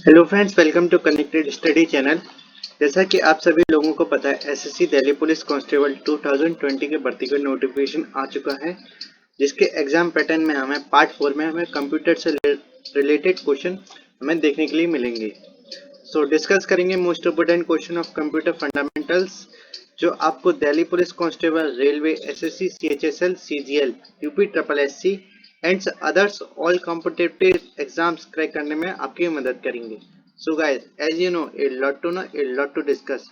Hello friends, welcome to connected study channel. जैसा कि आप सभी लोगों को पता है, एसएससी दिल्ली पुलिस कांस्टेबल 2020 के भर्ती का नोटिफिकेशन आ चुका है, जिसके एग्जाम पैटर्न में हमें पार्ट 4 में हमें कंप्यूटर से रिलेटेड क्वेश्चन हमें देखने के लिए मिलेंगे। सो डिस्कस करेंगे most important question of computer fundamentals, जो आपको Delhi police constable, railway, SSC, CHSL, CGL, UP triple SC and others all competitive exams crack करने में आपकी मदद करेंगे। So guys, as you know, a lot to know, a lot to discuss.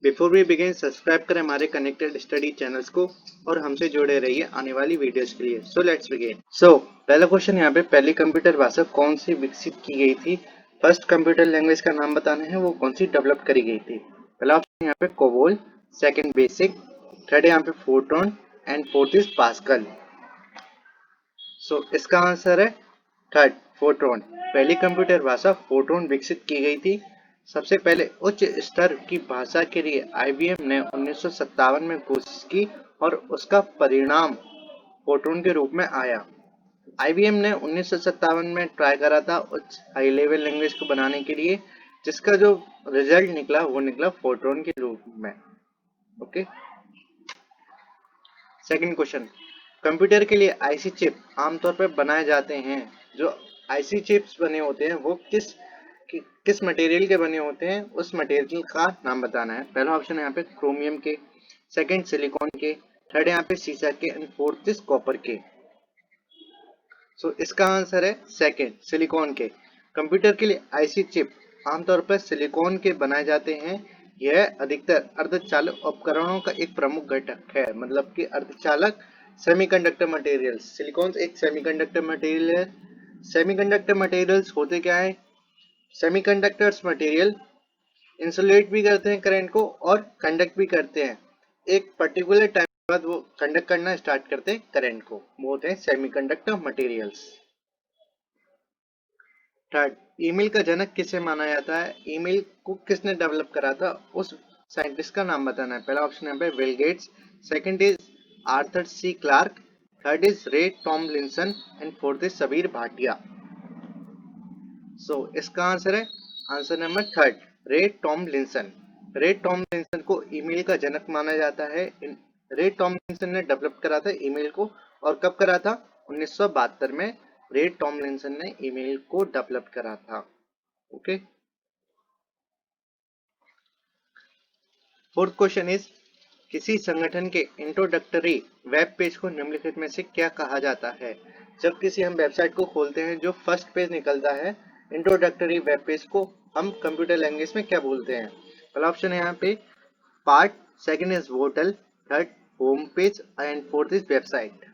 Before we begin, subscribe करें हमारे connected study channels को और हमसे जुड़े रहिए आने वाली वीडियोस के लिए। So let's begin. सो पहला क्वेश्चन यहाँ पे, पहली कंप्यूटर भाषा कौन सी विकसित की गई थी? फर्स्ट कंप्यूटर लैंग्वेज का नाम बताना है, वो कौन सी डेवलप करी गई थी? पहला ऑप्शन यहाँ पे कोबोल, सेकंड बेसिक, थर्ड यहाँ पे Fortran and fourth is Pascal. So इसका आंसर है थर्ड, फोर्ट्रॉन। पहली कंप्यूटर भाषा फोर्ट्रॉन विकसित की गई थी। सबसे पहले उच्च स्तर की भाषा के लिए आईबीएम ने 1957 में कोशिश की और उसका परिणाम फोर्ट्रॉन के रूप में आया। आईबीएम ने 1957 में ट्राई करा था उच्च हाई लेवल लैंग्वेज को बनाने के लिए, जिसका जो रिजल्ट निकला वो निकला फोर्ट्रॉन के रूप में। ओके। सेकंड क्वेश्चन, कंप्यूटर के लिए आईसी चिप आमतौर पर बनाए जाते हैं। जो आईसी चिप्स बने होते हैं वो किस मटेरियल के बने होते हैं, उस मटेरियल का नाम बताना है। पहला ऑप्शन है यहाँ पे क्रोमियम के, सेकंड सिलिकॉन के, थर्ड यहाँ पे सीसा के एंड फोर्थ इज कॉपर के। सो इसका आंसर है सेकंड, सिलिकॉन के। कंप्यूटर के लिए आईसी चिप आमतौर पर सिलिकॉन के बनाए जाते हैं। यह अधिकतर अर्धचालक उपकरणों का एक प्रमुख घटक है, मतलब कि अर्धचालक सेमीकंडक्टर मटेरियल। सिलिकॉन एक सेमीकंडक्टर मटेरियल है। सेमीकंडक्टर मटेरियल्स होते क्या है? सेमीकंडक्टर्स मटेरियल इंसुलेट भी करते हैं करंट को और कंडक्ट भी करते हैं। एक पर्टिकुलर टाइम के बाद वो कंडक्ट करना स्टार्ट करते हैं करंट को, वो होते हैं सेमीकंडक्टर मटेरियल्स। थर्ड, ईमेल का जनक किसे माना जाता है? ईमेल को किसने डेवलप करा था, उस साइंटिस्ट का नाम बताना है। पहला ऑप्शन है Bill Gates, second is Arthur C Clarke, third is Ray Tomlinson and fourth is Sabeer Bhatia. So इसका आंसर है answer number third, Ray Tomlinson. Ray Tomlinson को ईमेल का जनक माना जाता है। रे टॉमलिंसन ने डेवलप करा था ईमेल को, और कब करा था? 1972 में रे टॉमलिंसन ने ईमेल को डेवलप करा था। ओके। फोर्थ क्वेश्चन इज, किसी संगठन के इंट्रोडक्टरी वेब पेज को निम्नलिखित में से क्या कहा जाता है? जब किसी हम वेबसाइट को खोलते हैं, जो फर्स्ट पेज निकलता है इंट्रोडक्टरी वेब पेज को, हम कंप्यूटर लैंग्वेज में क्या बोलते हैं? पहला ऑप्शन है यहाँ पे part, second is portal, third home page and fourth is website.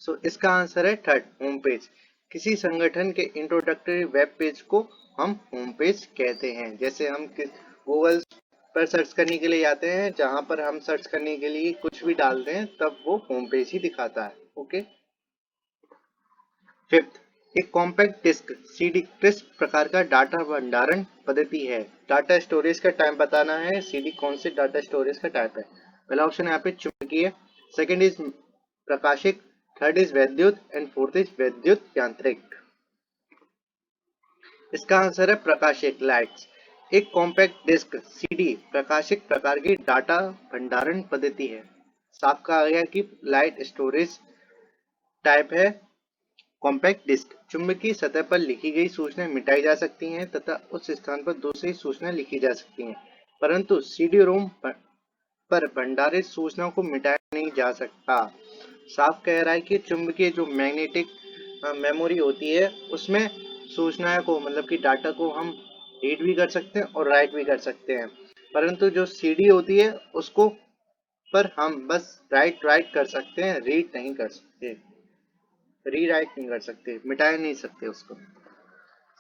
So इसका आंसर है थर्ड, होम पेज। किसी संगठन के इंट्रोडक्टरी वेब पेज को हम होम पेज कहते हैं। जैसे हम गूगल पर सर्च करने के लिए जाते हैं, जहां पर हम सर्च करने के लिए कुछ भी डालते हैं, तब वो होम पेज ही दिखाता है। ओके। फिफ्थ, एक कॉम्पैक्ट डिस्क सीडी किस प्रकार का डाटा भंडारण पद्धति है? डाटा स्टोरेज का टाइप बताना है। सीडी कौन से डाटा स्टोरेज का टाइप है? पहला ऑप्शन है यहाँ पे चुंबकीय, सेकंड इज प्रकाशिक, थर्ड इज वैद्युत एंड फोर्थ इज वैद्युत यांत्रिक। इसका आंसर है प्रकाशिक, लाइट्स। एक कॉम्पैक्ट डिस्क सीडी प्रकाशिक प्रकार की डाटा भंडारण पद्धति है। साफ कहा गया कि लाइट स्टोरेज टाइप है। कॉम्पैक्ट डिस्क चुंबकीय सतह पर लिखी गई सूचनाएं मिटाई जा सकती हैं तथा उस स्थान पर दूसरी सूचनाएं लिखी जा सकती हैं, परंतु सीडी रोम पर भंडारित सूचनाओं को मिटाया नहीं जा सकता। साफ कह रहा है कि चुंबकीय जो मैग्नेटिक मेमोरी होती है, उसमें सूचनाएं को, मतलब कि डाटा को हम रीड भी कर सकते हैं और राइट भी कर सकते हैं, परंतु जो सीडी होती है उसको पर हम बस राइट राइट कर सकते हैं, रीड नहीं कर सकते, रीराइट नहीं कर सकते, मिटा नहीं सकते उसको।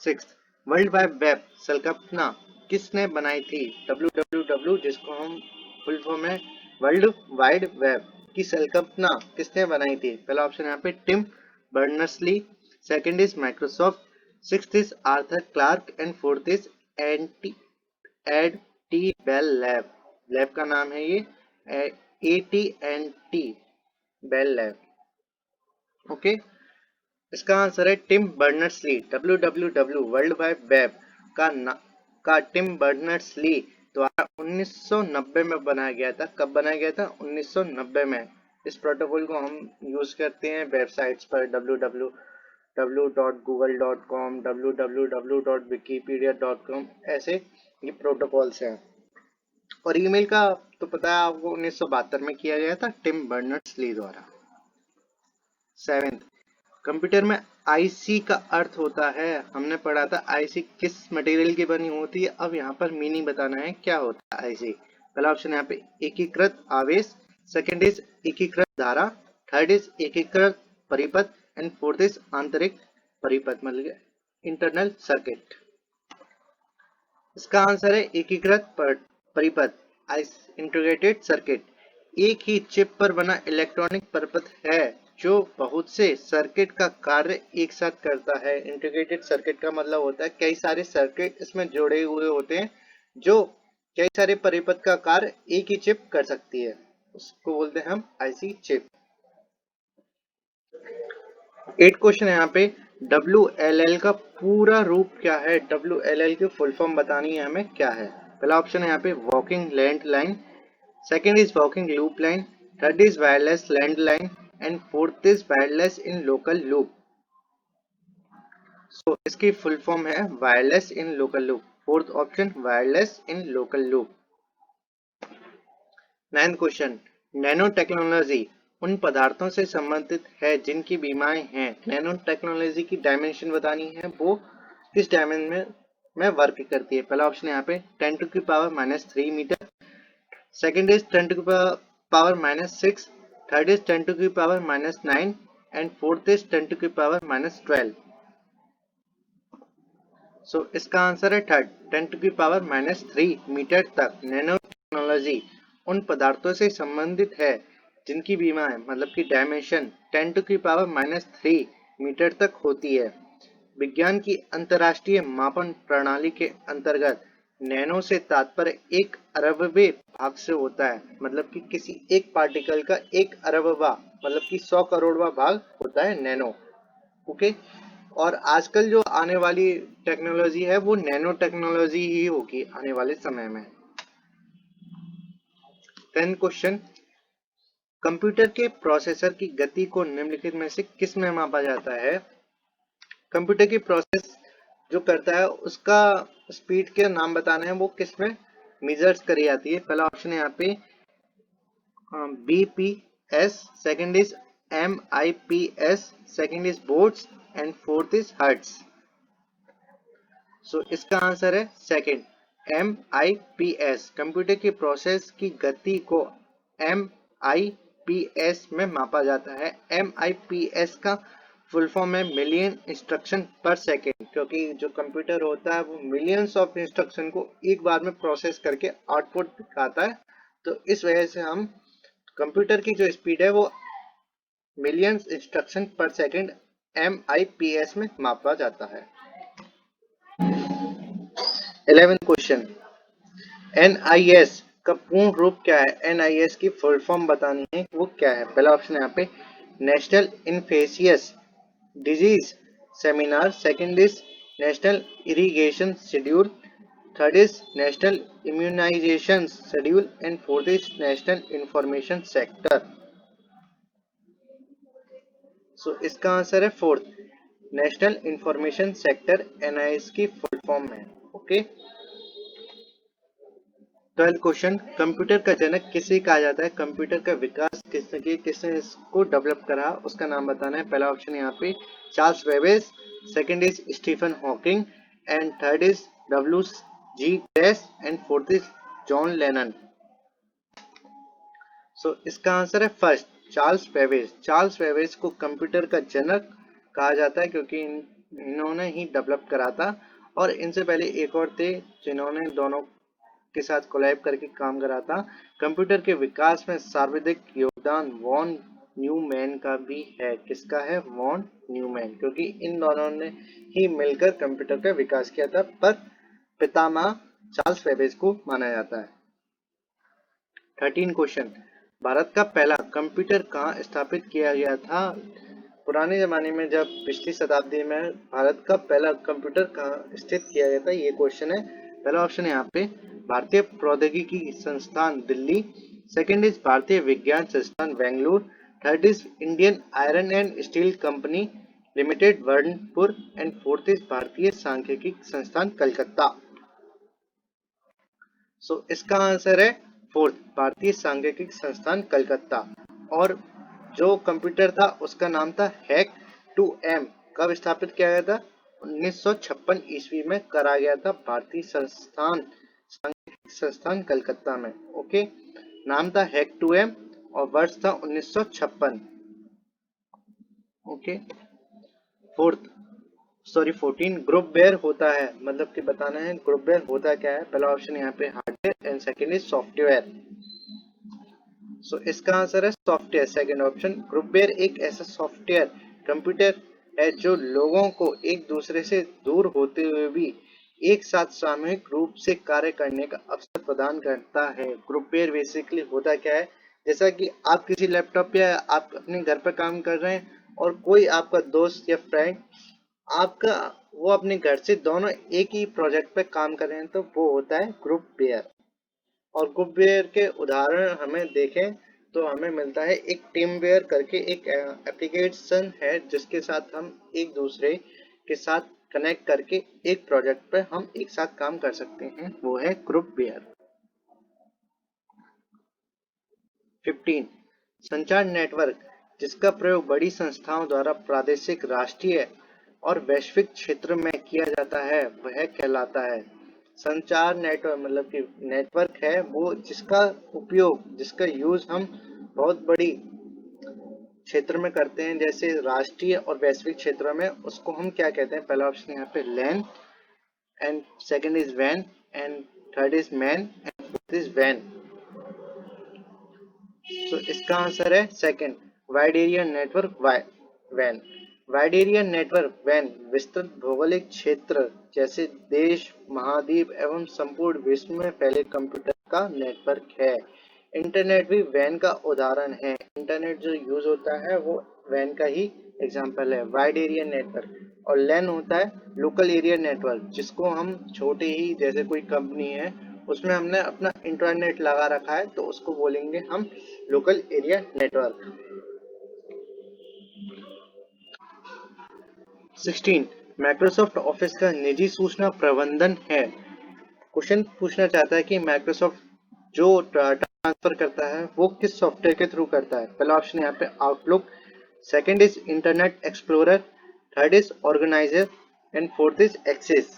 सिक्स्थ, वर्ल्ड वाइड वेब संकल्पना किसने बनाई थी? www, जिसको हम फुल फॉर्म में वर्ल्ड वाइड वेब की संकल्पना किसने बनाई थी? पहला ऑप्शन यहाँ पे Tim Berners-Lee, second is Microsoft, sixth is Arthur Clarke and fourth is एड टी बेल लैब। लैब का नाम है ये AT&T बेल लैब। ओके। इसका आंसर है Tim Berners-Lee. www world wide web का टिम बर्नर्स-ली द्वारा 1990 में बनाया गया था। कब बनाया गया था? 1990 में। इस प्रोटोकॉल को हम यूज करते हैं वेबसाइट्स पर www.google.com, www.wikipedia.com, ऐसे ये प्रोटोकॉल्स हैं। और ईमेल का तो पता है आपको 1972 में किया गया था टिम बर्नर्स-ली द्वारा। 7th, कंप्यूटर में आईसी का अर्थ होता है, हमने पढ़ा था आईसी किस मटेरियल की बनी होती है। अब यहाँ पर मीनिंग बताना है क्या होता है आईसी। पहला ऑप्शन यहाँ पे एकीकृत आवेश, सेकंड इज एकीकृत धारा, थर्ड इज एकीकृत परिपथ एंड फोर्थ इज आंतरिक परिपथ मतलब इंटरनल सर्किट। इसका आंसर है एकीकृत परिपथ, इंटीग्रेटेड सर्किट। एक ही चिप पर बना इलेक्ट्रॉनिक परिपथ है जो बहुत से सर्किट का कार्य एक साथ करता है। इंटीग्रेटेड सर्किट का मतलब होता है कई सारे सर्किट इसमें जोड़े हुए होते हैं जो कई सारे परिपथ का कार्य एक ही चिप कर सकती है, उसको बोलते हैं हम आईसी चिप। 8 क्वेश्चन है यहाँ पे, WLL का पूरा रूप क्या है? WLL की फुल फॉर्म बतानी है हमें क्या है। पहला ऑप्शन है यहाँ पे walking land line, second is walking loop line, third is wireless land line and fourth is wireless in local loop. So इसकी फुल फॉर्म है wireless in local loop. Fourth option wireless in local loop. 9th question, nano technology उन पदार्थों से संबंधित है जिनकी बीमाएं हैं। Nano technology की डायमेंशन बतानी है, वो किस डायमेंशन में वर्क करती है। पहला ऑप्शन यहाँ पे 10⁻³ metre, second is 10⁻⁻6, third is 10⁻⁻9 and fourth is 10⁻⁻12। So इसका आंसर है थर्ड 10⁻³ मीटर तक नैनो टेक्नोलॉजी उन पदार्थों से संबंधित है जिनकी बीमाएं मतलब की डायमेंशन 10⁻³ मीटर तक होती है। विज्ञान की अंतरराष्ट्रीय मापन प्रणाली के अंतर्गत नैनो से तात्पर्य 1 अरबवें भाग से होता है, मतलब कि किसी एक पार्टिकल का 1 अरबवां मतलब कि 100 करोड़वां भाग होता है नैनो। ओके, और आजकल जो आने वाली टेक्नोलॉजी है वो नैनो टेक्नोलॉजी ही होगी आने वाले समय में। 10th क्वेश्चन, कंप्यूटर के प्रोसेसर की गति को निम्नलिखित में से किस में मापा जाता है? कंप्यूटर की प्रोसेस जो करता है उसका स्पीड के नाम बताने हैं, वो किस में मेजर्स करी जाती है। पहला ऑप्शन है यहाँ पे BPS, second is MIPS, second is volts and fourth is hertz. So इसका आंसर है सेकंड MIPS। कंप्यूटर की प्रोसेस की गति को MIPS में मापा जाता है। MIPS का फुल फॉर्म है मिलियन इंस्ट्रक्शन पर सेकेंड, क्योंकि जो कंप्यूटर होता है वो मिलियंस ऑफ इंस्ट्रक्शन को एक बार में प्रोसेस करके आउटपुट दिखाता है। तो इस वजह से हम कंप्यूटर की जो स्पीड है वो मिलियंस इंस्ट्रक्शन पर सेकेंड MIPS में मापा जाता है। 11th क्वेश्चन, NIS का पूर्ण रूप क्या है? NIS की फुल फॉर्म बतानी है, वो क्या है। पहला ऑप्शन है यहाँ पे national infectious disease seminar, second is national irrigation schedule, third is national immunisation schedule and fourth is national information sector. So इसका आंसर है fourth national information sector NIS की फुल फॉर्म है। ओके, 12th क्वेश्चन, कंप्यूटर का जनक किसे कहा जाता है? कंप्यूटर का विकास किसने इसको डेवलप करा, उसका नाम बताना है। पहला ऑप्शन यहाँ पे Charles Babbage, second is Stephen Hawking and third is WG Tess and fourth is John Lennon. So इसका आंसर है first Charles Babbage. Charles Babbage को कंप्यूटर का जनक कहा जाता है क्योंकि इन्होंने ही डेवलप करा था, और इनसे पहले एक और थे जिन्होंने दोनों के साथ कोलैब करके काम करा था। कंप्यूटर के विकास में सर्वाधिक योगदान वॉन न्यूमैन का भी है। किसका है? वॉन न्यूमैन, क्योंकि इन दोनों ने ही मिलकर कंप्यूटर का विकास किया था, पर पितामह चार्ल्स बेबेज को माना जाता है। 13 क्वेश्चन, भारत का पहला कंप्यूटर कहाँ स्थापित किया गया था? पुराने जमाने में जब पिछली शताब्दी में भारत का पहला कंप्यूटर कहाँ स्थित किया गया था, ये क्वेश्चन है। पहला ऑप्शन है यहाँ पे भारतीय प्रौद्योगिकी संस्थान दिल्ली, सेकंड इज भारतीय विज्ञान संस्थान Bengaluru, third is Indian iron and steel company limited Burnpur and fourth is भारतीय सांख्यिकी संस्थान कलकत्ता। सो इसका आंसर है फोर्थ, भारतीय सांख्यिकी संस्थान कलकत्ता। और जो कंप्यूटर था उसका नाम था हैक 2M। कब स्थापित किया गया था? 1956 ईस्वी में करा गया था भारतीय सांख्यिकी संस्थान कलकत्ता में। ओके, नाम था हैक 2M और वर्ष था 1956। ओके, 14 ग्रुप वेयर होता है, मतलब कि बताना है ग्रुप वेयर होता क्या है। पहला ऑप्शन यहाँ पे hardware and second is software. So इसका आंसर है software, second option. Groupware एक ऐसा सॉफ्टवेयर कंप्यूटर है जो लोगों को एक दूसरे से दूर होते हुए भी एक साथ सामूहिक रूप से कार्य करने का अवसर प्रदान करता है। ग्रुप वेयर बेसिकली होता क्या है, जैसा कि आप किसी लैपटॉप या आप अपने घर पर काम कर रहे हैं और कोई आपका दोस्त या फ्रेंड आपका वो अपने घर से दोनों एक ही प्रोजेक्ट पे काम कर रहे हैं, तो वो होता है ग्रुप वेयर। और ग्रुप वेयर के उदाहरण हमें देखें तो हमें मिलता है एक टीम वेयर करके एक एप्लीकेशन है जिसके साथ हम एक दूसरे के साथ कनेक्ट करके एक प्रोजेक्ट पे हम एक साथ काम कर सकते हैं, वो है ग्रुप वेयर। 15 संचार नेटवर्क जिसका प्रयोग बड़ी संस्थाओं द्वारा प्रादेशिक, राष्ट्रीय और वैश्विक क्षेत्र में किया जाता है वह कहलाता है। संचार नेटवर्क मतलब कि नेटवर्क है वो जिसका उपयोग, जिसका यूज हम बहुत बड़ी क्षेत्र में करते हैं, जैसे राष्ट्रीय और वैश्विक क्षेत्र में, उसको हम क्या कहते हैं? पहला ऑप्शन यहाँ पे लैन and second is when and third is man and fourth is when. तो इसका आंसर है second, wide area network van. Wide area network van विस्तृत भौगोलिक क्षेत्र जैसे देश, महाद्वीप एवं संपूर्ण विश्व में फैले कंप्यूटर का नेटवर्क है। इंटरनेट भी वैन का उदाहरण है। इंटरनेट जो यूज होता है वो वैन का ही एग्जांपल है। वाइड एरिया नेटवर्क और लैन होता है लोकल एरिया नेटवर्क, जिसको हम छोटे ही, जैसे कोई कंपनी है उसमें हमने अपना इंटरनेट लगा रखा है तो उसको बोलेंगे हम local area network. 16 Microsoft office का निजी सूचना प्रबंधन है। क्वेश्चन पूछना चाहता है कि माइक्रोसॉफ्ट जो ट्रांसफर करता है वो किस सॉफ्टवेयर के थ्रू करता है। पहला ऑप्शन यहाँ पे Outlook, second is Internet Explorer, third is organiser and fourth is Access.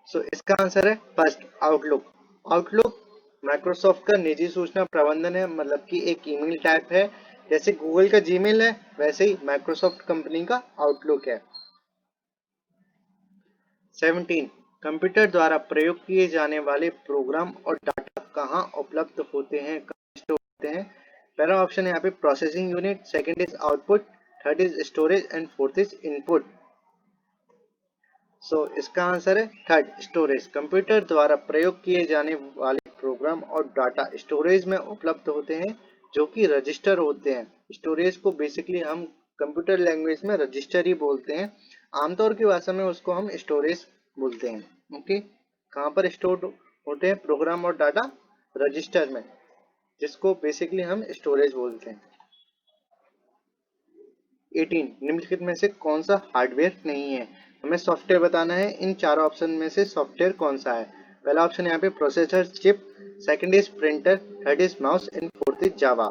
So इसका आंसर है फर्स्ट, आउटलुक। आउटलुक माइक्रोसॉफ्ट का निजी सूचना प्रबंधन है, मतलब कि एक ईमेल टाइप है। जैसे गूगल का जीमेल है वैसे ही माइक्रोसॉफ्ट कंपनी का आउटलुक है। 17 कंप्यूटर द्वारा प्रयोग किए जाने वाले प्रोग्राम और डाटा कहाँ उपलब्ध होते हैं, कहाँ स्टोर होते हैं। पहला ऑप्शन है यहाँ पे processing unit, second is output, third is storage and fourth is input. So इसका आंसर है थर्ड, स्टोरेज। कंप्यूटर द्वारा प्रयोग किए जाने वाले प्रोग्राम और डाटा स्टोरेज में उपलब्ध होते हैं जो कि रजिस्टर होते हैं। स्टोरेज को बेसिकली हम कंप्यूटर लैंग्वेज में रजिस्टर ही बोलते हैं, आमतौर की भाषा में उसको हम स्टोरेज बोलते हैं। ओके, कहाँ पर स्टोर होते हैं प्रोग्राम और डाटा? रजिस्टर में, जिसको बेसिकली हम स्टोरेज बोलते हैं। 18 निम्नलिखित में से कौन सा हार्डवेयर नहीं है? हमें सॉफ्टवेयर बताना है, इन चारों ऑप्शन में से सॉफ्टवेयर कौन सा है। पहला ऑप्शन यहाँ पे processor chip, second is printer, third is mouse and fourth is Java.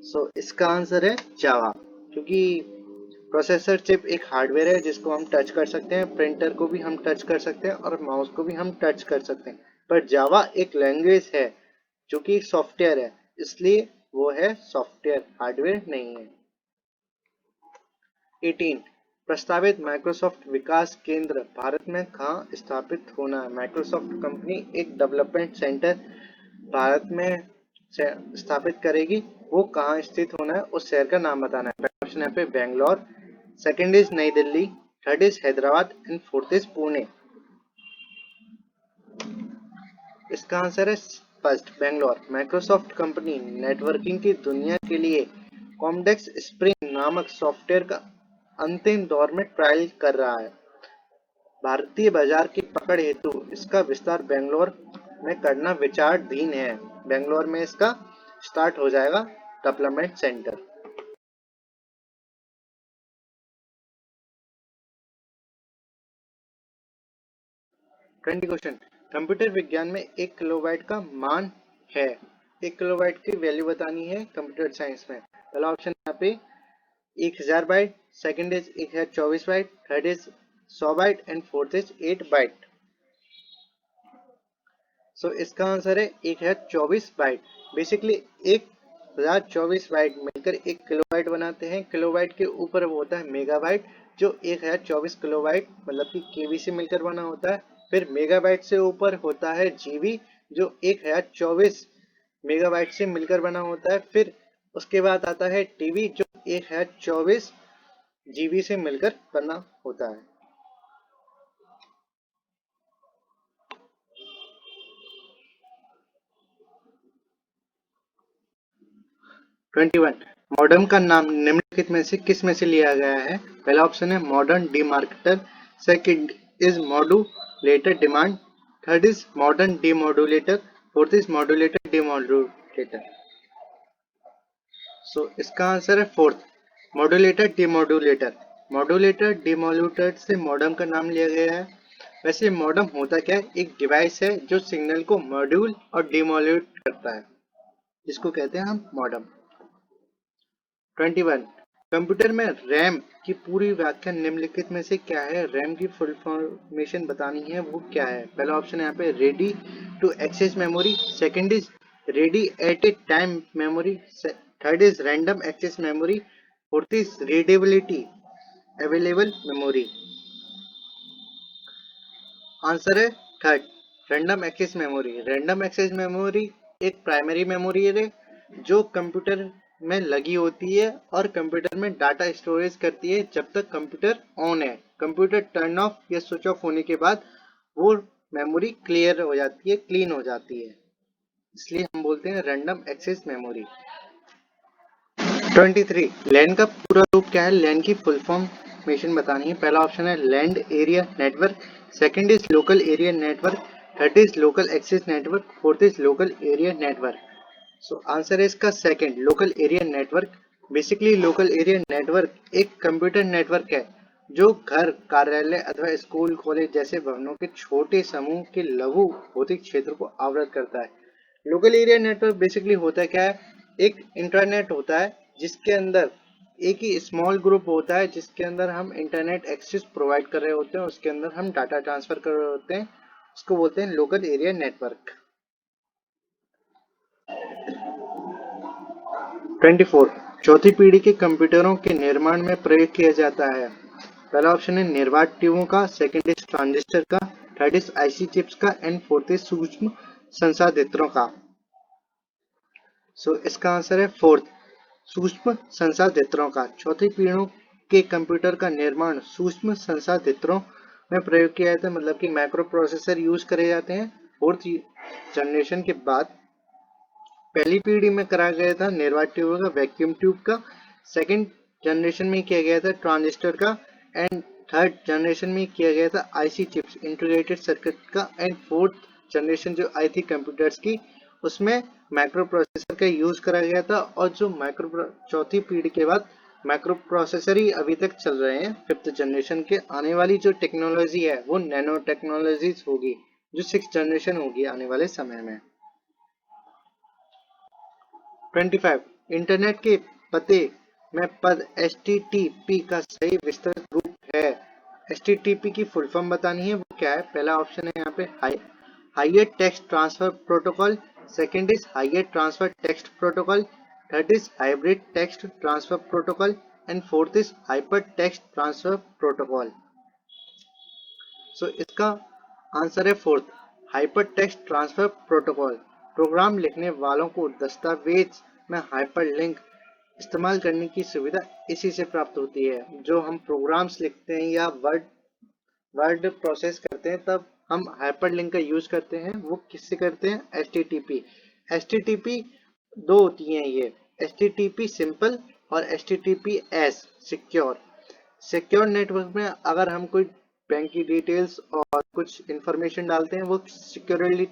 So इसका आंसर है जावा, क्योंकि प्रोसेसर चिप एक हार्डवेयर है जिसको हम टच कर सकते हैं, प्रिंटर को भी हम टच कर सकते हैं और माउस को भी हम टच कर सकते हैं। पर जावा एक लैंग्वेज है जो कि एक सॉफ्टवेयर है, इसलिए वो है सॉफ्टवेयर, हार्डवेयर नहीं है। 18 प्रस्तावित माइक्रोसॉफ्ट विकास केंद्र भारत में कहाँ स्थापित होना है? माइक्रोसॉफ्ट कंपनी एक डेवलपमेंट सेंटर भारत में स्थापित करेगी, वो कहाँ स्थित होना है, उस शहर का नाम बताना है। पहला ऑप्शन यहाँ पे बेंगलोर, सेकंड इज नई Delhi, third is Hyderabad and fourth is Pune. इसका आंसर है first, Bangalore. Microsoft company networking की दुनिया के लिए कॉमडेक्स स्प्रिंग नामक सॉफ्टवेयर का अंतिम दौर में ट्रायल कर रहा है। भारतीय बाजार की पकड़ हेतु इसका विस्तार बेंगलोर में करना विचाराधीन है। बेंगलोर में इसका स्टार्ट हो जाएगा डेवलपमेंट सेंटर। 20 क्वेश्चन। कंप्यूटर विज्ञान में 1 किलोबाइट का मान है। 1 किलोबाइट की वैल्यू बतानी है कंप्यूटर साइंस में। पहला ऑप्शन यहाँ पे 1000 byte, second is 1024 byte, third is 100 byte and fourth is 8 byte. So इसका आंसर है 1024 बाइट। बेसिकली 1024 बाइट मिलकर 1 किलोबाइट बनाते हैं। किलोबाइट के ऊपर वो होता है मेगाबाइट, जो 1024 किलोबाइट मतलब कि केबी से मिलकर बना होता है। फिर मेगाबाइट से ऊपर होता है जीबी, जो 1024 मेगाबाइट से मिलकर बना होता है। फिर उसके बाद आता है टीबी, जो 1024 जीबी से मिलकर बना होता है। 21 मॉडम का नाम निम्नलिखित में से किस में से लिया गया है। पहला ऑप्शन है modern demarketer, second is modulator demand, third is modern demodulator, fourth is modulator demodulator. So इसका आंसर है fourth, modulator demodulator. Modulator demodulator से मॉडम का नाम लिया गया है। वैसे मॉडम होता क्या है, एक डिवाइस है जो सिग्नल को मॉड्यूल और डीमॉड्यूलेट करता है, जिसको कहते हैं हम मॉडम। 21 कंप्यूटर में रैम की पूरी व्याख्या निम्नलिखित में से क्या है। रैम की फुल फॉर्मेशन बतानी है, वो क्या है। पहला ऑप्शन है यहाँ पे ready to access memory, second is ready at a time memory, third is random access memory, fourth is readability available memory. Answer है third, random access memory. Random access memory एक प्राइमरी मेमोरी है जो computer में लगी होती है और computer में डाटा स्टोरेज करती है जब तक कंप्यूटर ऑन है। कंप्यूटर टर्न ऑफ या स्विच ऑफ होने के बाद वो मेमोरी क्लियर हो जाती है, क्लीन हो जाती है, इसलिए हम बोलते हैं रैंडम एक्सेस मेमोरी। 23 लैन का पूरा रूप क्या है। लैन की फुल फॉर्मेशन बतानी है। पहला ऑप्शन है land area network, second is local area network, third is local access network, fourth is local area network. So answer है इसका second, local area network. Basically local area network एक computer network है जो घर, कार्यालय अथवा school, college जैसे भवनों के छोटे समूह के लघु भौतिक क्षेत्र को आवृत करता है। लोकल एरिया नेटवर्क बेसिकली होता है क्या है, एक इंटरनेट होता है जिसके अंदर एक ही स्मॉल ग्रुप होता है जिसके अंदर हम इंटरनेट एक्सेस प्रोवाइड कर रहे होते हैं, उसके अंदर हम डाटा ट्रांसफर कर रहे होते हैं, उसको बोलते हैं लोकल एरिया नेटवर्क। 24 चौथी पीढ़ी के कंप्यूटरों के निर्माण में प्रयोग किया जाता है। पहला ऑप्शन है निर्वात ट्यूबों का, सेकंड इज ट्रांजिस्टर का, थर्ड इज आईसी चिप्स का एंड फोर्थ इज सूक्ष्म संसाधित्रों का। सो इसका आंसर है फोर्थ, सूक्ष्म संसाधित्रों का। चौथी पीढ़ियों के कंप्यूटर का निर्माण सूक्ष्म संसाधित्रों में प्रयोग किया जाता है, मतलब कि माइक्रो प्रोसेसर यूज करे जाते हैं। फोर्थ जनरेशन के बाद पहली पीढ़ी में करा गया था निर्वात ट्यूब का, वैक्यूम ट्यूब का, सेकंड जनरेशन में किया गया था ट्रांजिस्टर का, एंड थर्ड जनरेशन में किया गया था आईसी चिप्स इंटीग्रेटेड सर्किट का, एंड फोर्थ जनरेशन जो आई थी कंप्यूटर्स की उसमें माइक्रो प्रोसेसर का यूज करा गया था। और जो चौथी पीढ़ी के बाद माइक्रो प्रोसेसर ही अभी तक चल रहे हैं। फिफ्थ जनरेशन के आने वाली जो टेक्नोलॉजी है वो नैनो टेक्नोलॉजीज होगी, जो सिक्स जनरेशन होगी आने वाले समय में। 25 इंटरनेट के पते में पद HTTP का सही विस्तृत रूप है। HTTP की फुल फॉर्म बतानी है, वो क्या है। पहला ऑप्शन है यहाँ पे hyper text transfer protocol, second is hyper transfer text protocol, third is hybrid text transfer protocol and fourth is hyper text transfer protocol. So इसका आंसर है fourth, hyper text transfer protocol. Program लिखने वालों को दस्तावेज में hyperlink इस्तेमाल करने की सुविधा इसी से प्राप्त होती है। जो हम प्रोग्राम्स लिखते हैं या वर्ड प्रोसेस करते हैं तब हम हाइपरलिंक का यूज करते हैं। वो किससे करते हैं, HTTP। HTTP दो होती हैं ये, HTTP सिंपल और HTTPS सिक्योर नेटवर्क में अगर हम कोई बैंक की डिटेल्स और कुछ इंफॉर्मेशन डालते हैं वो सिक्योरली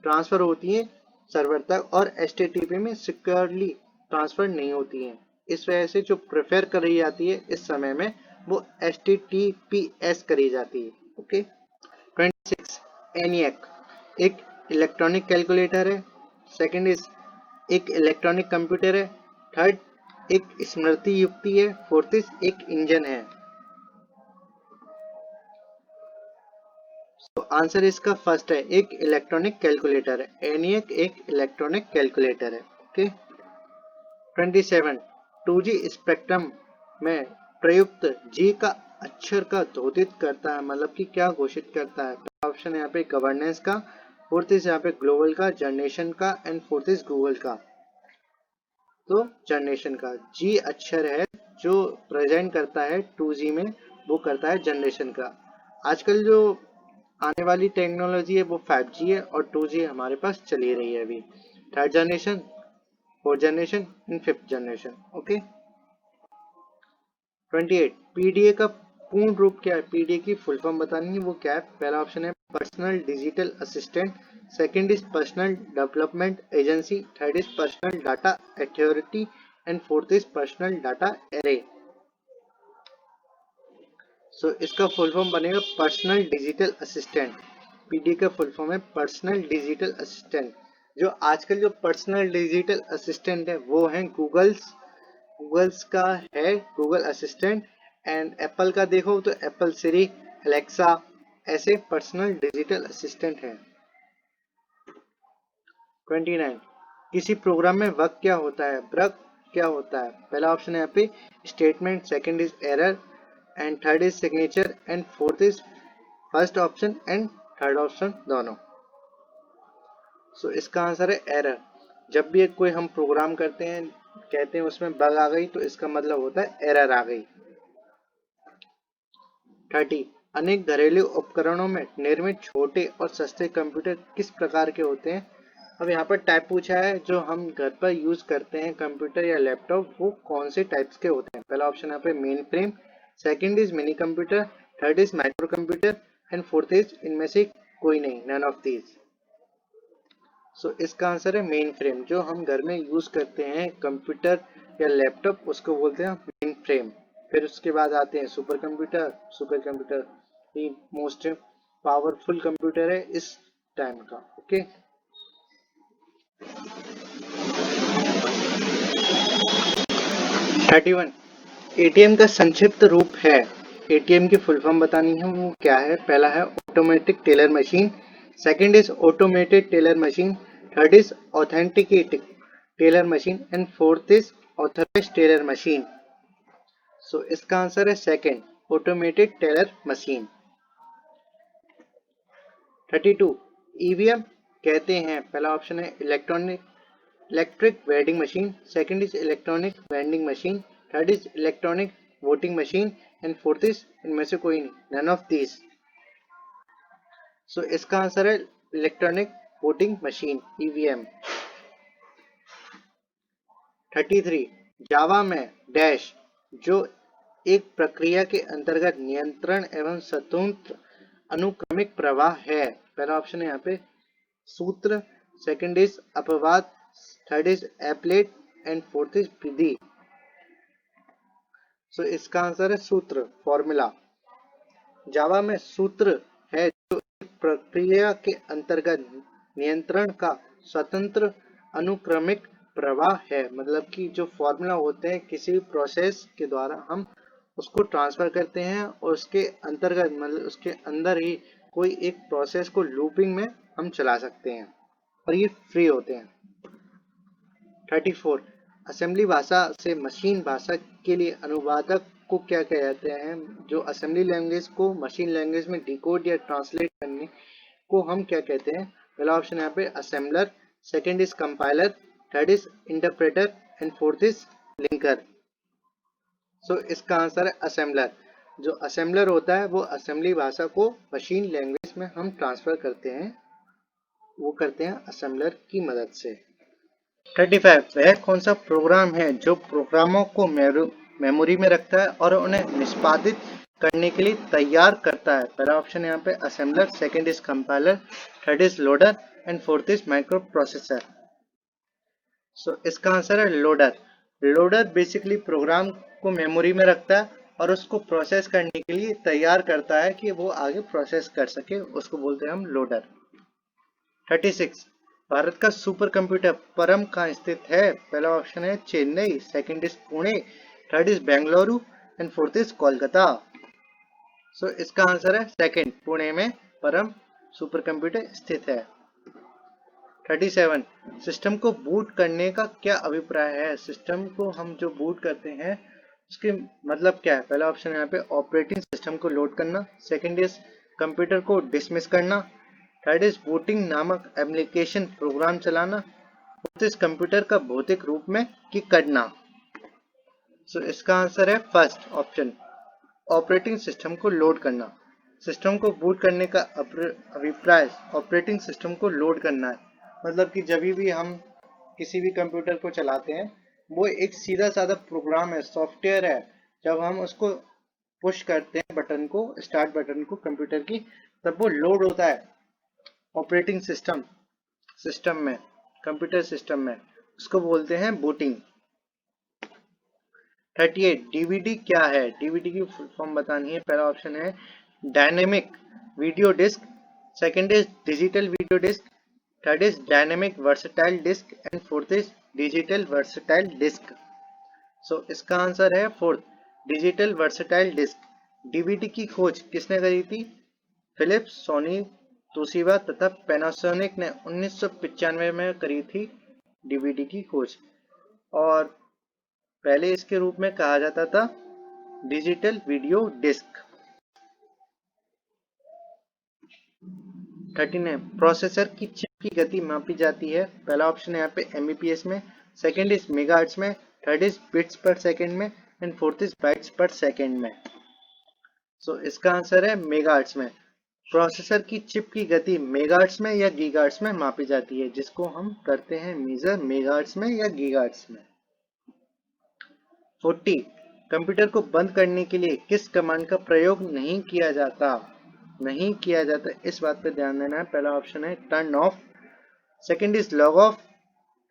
ट्रांसफर होती है सर्वर तक, और HTTP में सिक्योरली ट्रांसफर नहीं होती है। इस वजह से जो प्रेफर करी जाती है इस समय में वो HTTPS करी जाती है। ओके। 26 ENIAC एक इलेक्ट्रॉनिक कैलकुलेटर है। सेकंड इज एक इलेक्ट्रॉनिक कंप्यूटर है। थर्ड एक स्मृति युक्ति है। फोर्थ इज एक इंजन है। तो आंसर इसका फर्स्ट है, एक इलेक्ट्रॉनिक कैलकुलेटर है। ENIAC एक इलेक्ट्रॉनिक कैलकुलेटर है। ओके। 27 2G स्पेक्ट्रम में प्रयुक्त G का अक्षर का द्योतित करता है, मतलब कि क्या घोषित करता है। ऑप्शन है यहाँ पे गवर्नेंस का, फोर्थ इज यहाँ पे ग्लोबल का, जनरेशन का, एंड फोर्थ इज गूगल का। तो जनरेशन का G अक्षर है जो प्रेजेंट करता है 2G में, वो करता है जनरेशन का। आजकल जो आने वाली टेक्नोलॉजी है वो 5G है और 2G हमारे पास चली रही है अभी। Third generation, fourth generation and fifth generation. Okay. 28 PDA का पूर्ण रूप क्या है, PDA की फुल फॉर्म बतानी है, वो क्या है। पहला ऑप्शन है personal digital assistant, second is personal development agency, third is personal data authority, and fourth is personal data array. So इसका फुल फॉर्म बनेगा पर्सनल डिजिटल असिस्टेंट। PDA का फुल फॉर्म है पर्सनल डिजिटल असिस्टेंट। जो आजकल जो personal digital assistant है वो है गूगल्स का है गूगल असिस्टेंट, एंड एप्पल का देखो तो एप्पल सिरी, अलेक्सा, ऐसे पर्सनल डिजिटल असिस्टेंट है। 29 किसी प्रोग्राम में वर्क क्या होता है, वर्क क्या होता है। पहला ऑप्शन है यहाँ पे statement, second is error, and third is signature, and fourth is first option and third option दोनों। सो इसका आंसर है एरर। जब भी कोई हम प्रोग्राम करते हैं कहते हैं उसमें बग आ गई, तो इसका मतलब होता है एरर आ गई। 30 अनेक घरेलू उपकरणों में निर्मित छोटे और सस्ते कंप्यूटर किस प्रकार के होते हैं। अब यहाँ पर टाइप पूछा है, जो हम घर पर यूज करते हैं कंप्यूटर या लैपटॉप, वो कौन से टाइप्स के होते हैं। पहला ऑप्शन यहाँ पे main frame, second is mini computer, third is micro computer, and fourth is इनमें से कोई नहीं, नन ऑफ दीज। सो इसका आंसर है मेन फ्रेम। जो हम घर में यूज करते हैं कंप्यूटर या लैपटॉप उसको बोलते हैं मेन फ्रेम। फिर उसके बाद आते हैं सुपर कंप्यूटर ही मोस्ट पावरफुल कंप्यूटर है इस टाइम का। ओके। 31 ATM का संक्षिप्त रूप है। ATM की फुल फॉर्म बतानी है, वो क्या है। पहला है automatic teller machine, second is automated teller machine, third is authenticated teller machine, and fourth is authorised teller machine. So इसका आंसर है second, automated teller machine. 32 EVM कहते हैं। पहला ऑप्शन है electric vending machine, second is electronic vending machine, third is electronic voting machine, and fourth is इनमें से कोई नहीं, नन ऑफ दीज। सो इसका आंसर है इलेक्ट्रॉनिक वोटिंग मशीन EVM। 33 जावा में डैश जो एक प्रक्रिया के अंतर्गत नियंत्रण एवं स्वतंत्र अनुक्रमिक प्रवाह है। पहला ऑप्शन है यहाँ पे सूत्र, सेकंड इज अपवाद, third is applet, and fourth is विधि। सो इसका आंसर है सूत्र, फॉर्मूला। जावा में सूत्र है जो एक प्रक्रिया के अंतर्गत नियंत्रण का स्वतंत्र अनुक्रमिक प्रवाह है, मतलब कि जो फॉर्मूला होते हैं किसी भी प्रोसेस के द्वारा हम उसको ट्रांसफर करते हैं और उसके अंतर्गत मतलब उसके अंदर ही कोई एक प्रोसेस को लूपिंग में हम चला सकते हैं और ये फ्री होते हैं। 34 असेंबली भाषा से मशीन भाषा के लिए अनुवादक को क्या कहते हैं। जो असेंबली लैंग्वेज को मशीन लैंग्वेज में डिकोड या ट्रांसलेट करने को हम क्या कहते हैं। पहला ऑप्शन यहाँ पे assembler, second is compiler, third is interpreter, and fourth is linker. So इसका आंसर है असेंबलर। जो असेंबलर होता है वो असेंबली भाषा को मशीन लैंग्वेज में हम ट्रांसफर करते हैं, वो करते हैं असेंबलर की मदद से। 35 वह कौन सा प्रोग्राम है जो प्रोग्रामों को मेमोरी में रखता है और उन्हें निष्पादित करने के लिए तैयार करता है। पहला ऑप्शन यहाँ पे assembler, second is compiler, third is loader and fourth is microprocessor. So इसका आंसर है लोडर। लोडर बेसिकली प्रोग्राम को मेमोरी में रखता है और उसको प्रोसेस करने के लिए तैयार करता है कि वो आगे प्रोसेस कर सके, उसको बोलते हैं हम लोडर। 36 भारत का सुपर कंप्यूटर परम कहाँ स्थित है? पहला ऑप्शन है Chennai, second is Pune, third is Bengaluru and fourth is Kolkata. So इसका आंसर है सेकंड, पुणे में परम सुपर कंप्यूटर स्थित है। 37 सिस्टम को बूट करने का क्या अभिप्राय है? सिस्टम को हम जो बूट करते हैं उसके मतलब क्या है? पहला ऑप्शन यहाँ पे ऑपरेटिंग सिस्टम को लोड करना, सेकंड इज कंप्यूटर को डिसमिस करना, थर्ड इज बूटिंग नामक एप्लीकेशन प्रोग्राम चलाना, फोर्थ इज कंप्यूटर का भौतिक रूप में किक करना। सो इसका आंसर है फर्स्ट ऑप्शन, ऑपरेटिंग सिस्टम को लोड करना। सिस्टम को बूट करने का अभिप्राय ऑपरेटिंग सिस्टम को लोड करना है, मतलब कि जब भी हम किसी भी कंप्यूटर को चलाते हैं वो एक सीधा साधा प्रोग्राम है, सॉफ्टवेयर है। जब हम उसको पुश करते हैं बटन को, स्टार्ट बटन को कंप्यूटर की, तब वो लोड होता है ऑपरेटिंग सिस्टम में, कंप्यूटर सिस्टम में, उसको बोलते हैं बूटिंग। 38 डीवीडी क्या है? डीवीडी की फुल फॉर्म बतानी है। पहला ऑप्शन है dynamic video disc, second is digital video disc, third is dynamic versatile disc and fourth is digital versatile disc. So इसका आंसर है fourth, digital versatile disc. DVD की खोज किसने करी थी? फिलिप्स, सोनी, तोशिबा तथा पैनासोनिक ने 1995 में करी थी डीवीडी की खोज, और पहले इसके रूप में कहा जाता था डिजिटल वीडियो डिस्क। 39 प्रोसेसर की चिप की गति मापी जाती है। पहला ऑप्शन है यहाँ पे एमबीपीएस में, सेकंड इज मेगाहर्ट्ज में, थर्ड इज बिट्स पर सेकंड में एंड फोर्थ इज बाइट्स पर सेकंड में। सो इसका आंसर है मेगाहर्ट्ज में। प्रोसेसर की चिप की गति मेगाहर्ट्ज में या गीगाहर्ट्ज में मापी जाती है, जिसको हम करते हैं मेजर मेगाहर्ट्ज में या गीगाहर्ट्ज में। 40 कंप्यूटर को बंद करने के लिए किस कमांड का प्रयोग नहीं किया जाता? इस बात पे ध्यान देना है। पहला ऑप्शन है turn off, second is log off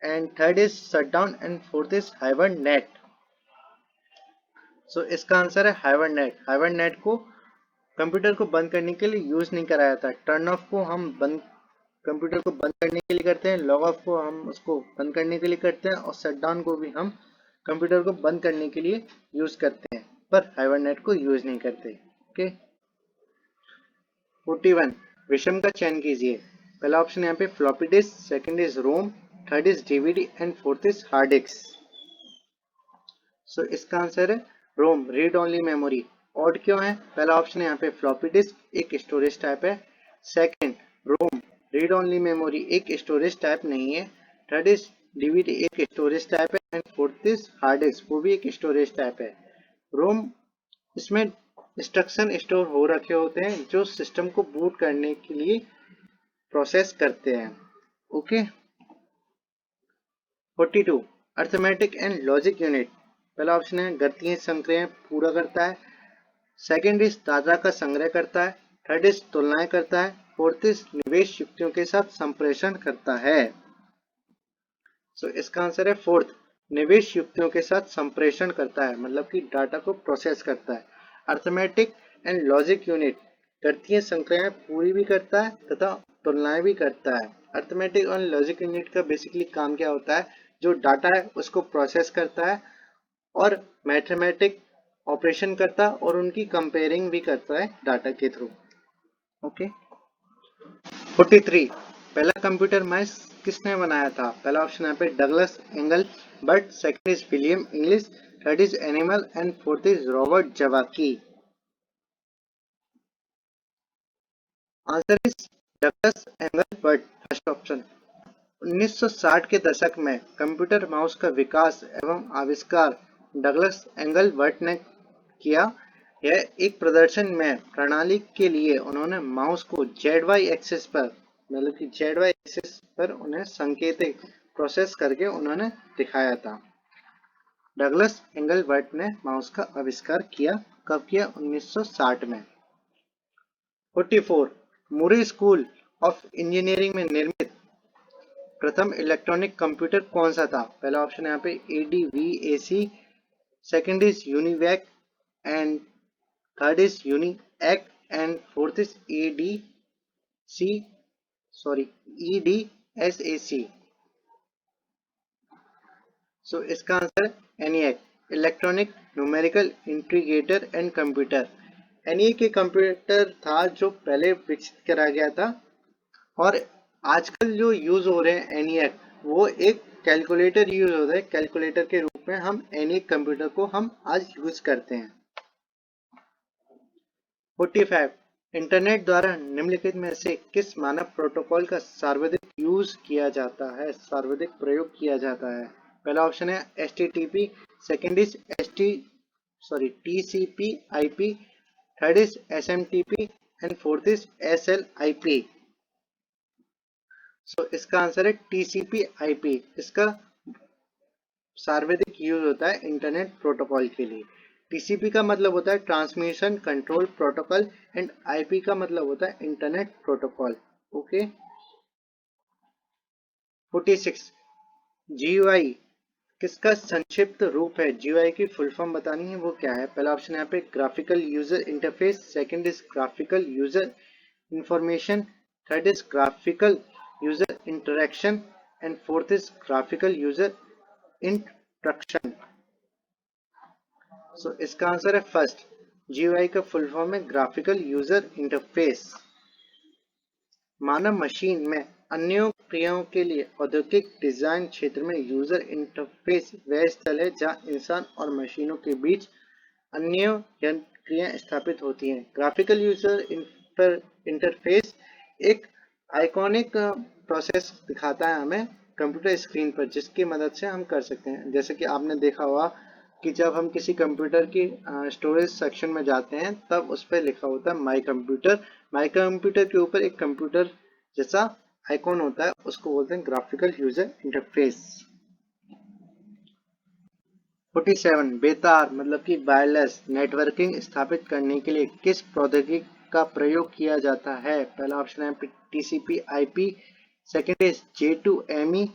and third is shut down and fourth is hibernate. So इसका आंसर है हाइबरनेट। हाइबरनेट को कंप्यूटर को बंद करने के लिए यूज नहीं कराया था। टर्न ऑफ को हम कंप्यूटर को बंद करने के लिए करते हैं, लॉग ऑफ को हम उसको बंद करने के लिए करते हैं, और शट डाउन को भी हम कंप्यूटर को बंद करने के लिए यूज करते हैं, पर हाइबरनेट को यूज नहीं करते। ओके। 41 विषम का चयन कीजिए। पहला ऑप्शन यहाँ पे floppy disk, second is ROM, third is DVD and fourth is hard disk. So इसका आंसर है ROM, read only memory. Odd क्यों है? पहला ऑप्शन है यहाँ पे फ्लॉपी डिस्क एक स्टोरेज टाइप है, second ROM read only memory एक स्टोरेज टाइप नहीं है, थर्ड इज डीवीडी एक स्टोरेज टाइप है and fourth is hard disk, वो भी एक स्टोरेज टाइप है। रोम इसमें इंस्ट्रक्शन स्टोर हो रखे होते हैं जो सिस्टम को बूट करने के लिए प्रोसेस करते हैं। Okay. 42 arithmetic and logic unit. पहला ऑप्शन है गणितीय संक्रियाएं पूरा करता है, सेकंड इज डाटा का संग्रह करता है, थर्ड इज तुलनाएं करता है, फोर्थ इज निवेश युक्तियों के साथ संप्रेषण करता है। सो इसका आंसर है फोर्थ, निवेश युक्तियों के साथ संप्रेषण करता है, मतलब कि डाटा को प्रोसेस करता है। अर्थमेटिक एंड लॉजिक यूनिट गणितीय संक्रियाएं पूरी भी करता है तथा तुलनाएं भी करता है। अर्थमेटिक और लॉजिक यूनिट का बेसिकली काम क्या होता है? जो डाटा है उसको प्रोसेस करता है और मैथमेटिक ऑपरेशन करता है और उनकी कंपेयरिंग भी करता है डाटा के थ्रू। ओके। 43 पहला कंप्यूटर माउस किसने बनाया था? पहला ऑप्शन यहाँ पे Douglas Engelbart, second is William English, third is animal and fourth is Robert जवाकी। Answer is Douglas Engelbart, first option. 1960 के दशक में कंप्यूटर माउस का विकास एवं आविष्कार डगलस एंगलबर्ट ने किया। यह एक प्रदर्शन में प्रणाली के लिए उन्होंने माउस को जेड वाई एक्सिस पर, मतलब कि जेड वाई एक्सिस पर उन्हें संकेतिक प्रोसेस करके उन्होंने दिखाया था। डगलस एंगलबर्ट ने माउस का आविष्कार किया, कब किया? 1960 में। 44 मूरी स्कूल ऑफ इंजीनियरिंग में निर्मित प्रथम इलेक्ट्रॉनिक कंप्यूटर कौन सा था? पहला ऑप्शन है यहाँ पे ADVAC, second is UNIVAC and third is UNIAC and fourth is EDSAC। So इसका आंसर है ENIAC, electronic numerical integrator and computer. ENIAC के कंप्यूटर था जो पहले विकसित करा गया था, और आजकल जो यूज हो रहे हैं ENIAC, वो एक कैलकुलेटर यूज हो रहा है। कैलकुलेटर के रूप में हम ENIAC कंप्यूटर को हम आज यूज करते हैं। 45 इंटरनेट द्वारा निम्नलिखित में से किस मानव प्रोटोकॉल का सर्वाधिक यूज किया जाता है, सर्वाधिक प्रयोग किया जाता है? पहला ऑप्शन है HTTP, second is TCP/IP, third is SMTP and fourth is SLIP। सो इसका आंसर है TCP/IP। इसका सर्वाधिक यूज होता है इंटरनेट प्रोटोकॉल के लिए। TCP का मतलब होता है transmission control protocol and IP का मतलब होता है इंटरनेट प्रोटोकॉल। ओके। 46 GUI किसका संक्षिप्त रूप है? GUI की फुल फॉर्म बतानी है, वो क्या है? पहला ऑप्शन यहाँ पे graphical user interface, second is graphical user information, third is graphical user interaction and fourth is graphical user instruction. So इसका आंसर है फर्स्ट। GUI का फुल फॉर्म है ग्राफिकल यूजर इंटरफेस। मानव मशीन में अन्य क्रियाओं के लिए औद्योगिक डिजाइन क्षेत्र में यूजर इंटरफेस वह स्थल है जहां इंसान और मशीनों के बीच अन्य क्रियाएं स्थापित होती हैं। ग्राफिकल यूजर इंटरफेस एक आइकॉनिक प्रोसेस दिखाता है हमें कंप्यूटर स्क्रीन पर, जिसकी मदद से हम कर सकते हैं। जैसे कि आपने देखा होगा कि जब हम किसी कंप्यूटर की स्टोरेज सेक्शन में जाते हैं, तब उस पर लिखा होता है माई कंप्यूटर। माई कंप्यूटर के ऊपर एक कंप्यूटर जैसा आइकॉन होता है, उसको बोलते हैं ग्राफिकल यूजर इंटरफेस। 47 बेतार मतलब कि वायरलेस नेटवर्किंग स्थापित करने के लिए किस प्रौद्योगिकी का प्रयोग किया जाता है? पहला ऑप्शन है TCP/IP, second is J2ME,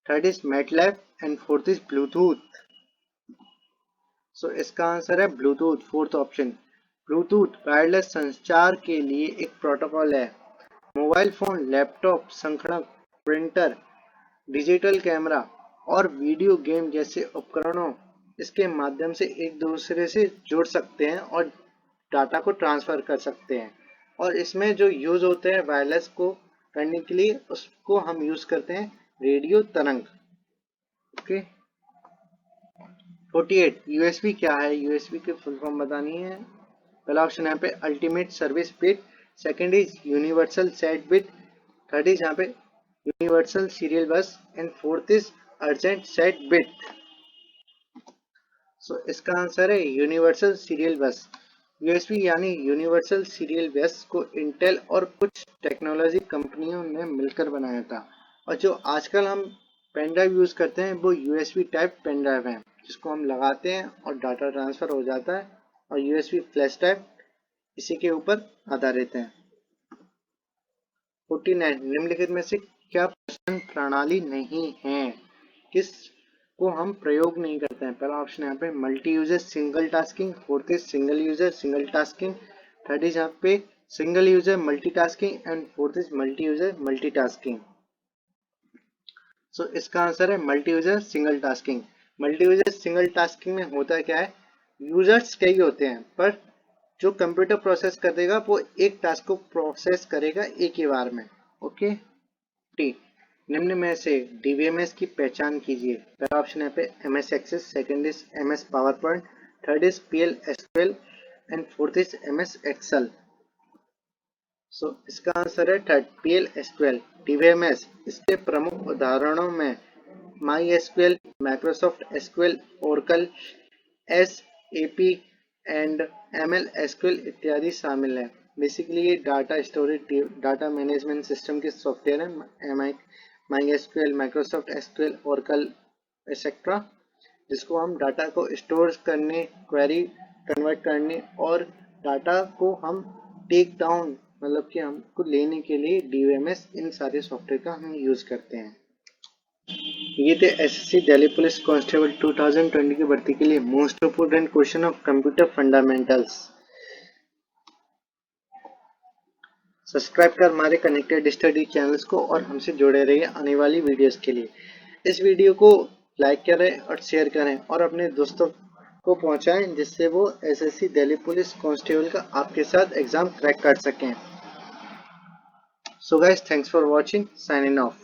third is MATLAB and fourth is Bluetooth. So इसका आंसर है Bluetooth, fourth option. Bluetooth wireless संचार के लिए एक प्रोटोकॉल है। मोबाइल फोन, लैपटॉप, संगणक, प्रिंटर, डिजिटल कैमरा और वीडियो गेम जैसे उपकरणों इसके माध्यम से एक दूसरे से जुड़ सकते हैं और डाटा को ट्रांसफर कर सकते हैं। और इसमें जो यूज होते हैं वायरलेस को करने के लिए, उसको हम यूज करते हैं रेडियो तरंग। ओके। 48 USB क्या है? USB की फुल फॉर्म बतानी है। पहला ऑप्शन यहाँ पे ultimate service bit, second is universal set bit, third is यहाँ पे universal serial bus and fourth is urgent set bit. So इसका आंसर है यूनिवर्सल सीरियल बस। USB यानी यूनिवर्सल सीरियल बस को इंटेल और कुछ टेक्नोलॉजी कंपनियों ने मिलकर बनाया था, और जो आजकल हम पेन ड्राइव यूज करते हैं वो USB टाइप पेन ड्राइव है, जिसको हम लगाते हैं और डाटा ट्रांसफर हो जाता है, और USB फ्लैश ड्राइव इसी के ऊपर आधारित है। 49 निम्नलिखित में से क्या प्रश्न प्रणाली नहीं है, किस को हम प्रयोग नहीं करते हैं? पहला ऑप्शन यहाँ पे multi user single tasking, fourth is single user single tasking, third is यहाँ पे single user multitasking and fourth is multi user multitasking. So इसका आंसर है multi user single tasking. Multi user single tasking में होता क्या है, users कई होते हैं, पर जो कंप्यूटर प्रोसेस कर देगा वो एक टास्क को प्रोसेस करेगा एक ही बार में। ओके। निम्न में से DBMS की पहचान कीजिए। पहला ऑप्शन है पे MS Access, second is MS PowerPoint, third is PL SQL and fourth is MS Excel. So इसका आंसर है थर्ड PL SQL। DBMS इसके प्रमुख उदाहरणों में MySQL, Microsoft SQL, Oracle, SAP and ML SQL इत्यादि शामिल है। बेसिकली ये data storage, data management system के सॉफ्टवेयर है MySQL, Microsoft SQL, Oracle etcetera, जिसको हम डाटा को स्टोर करने, क्वेरी कन्वर्ट करने और डाटा को हम टेक डाउन मतलब कि हमको लेने के लिए DBMS, इन सारे सॉफ्टवेयर का हम यूज करते हैं। ये थे एसएससी दिल्ली पुलिस कांस्टेबल 2020 की भर्ती के लिए most important question of computer fundamentals. Subscribe कर हमारे कनेक्टेड स्टडी चैनल्स को और हमसे जुड़े रहिए आने वाली वीडियोस के लिए। इस वीडियो को लाइक करें और शेयर करें और अपने दोस्तों को पहुंचाएं, जिससे वो एसएससी दिल्ली पुलिस कांस्टेबल का आपके साथ एग्जाम क्रैक कर सकें। So guys, thanks for watching, signing off.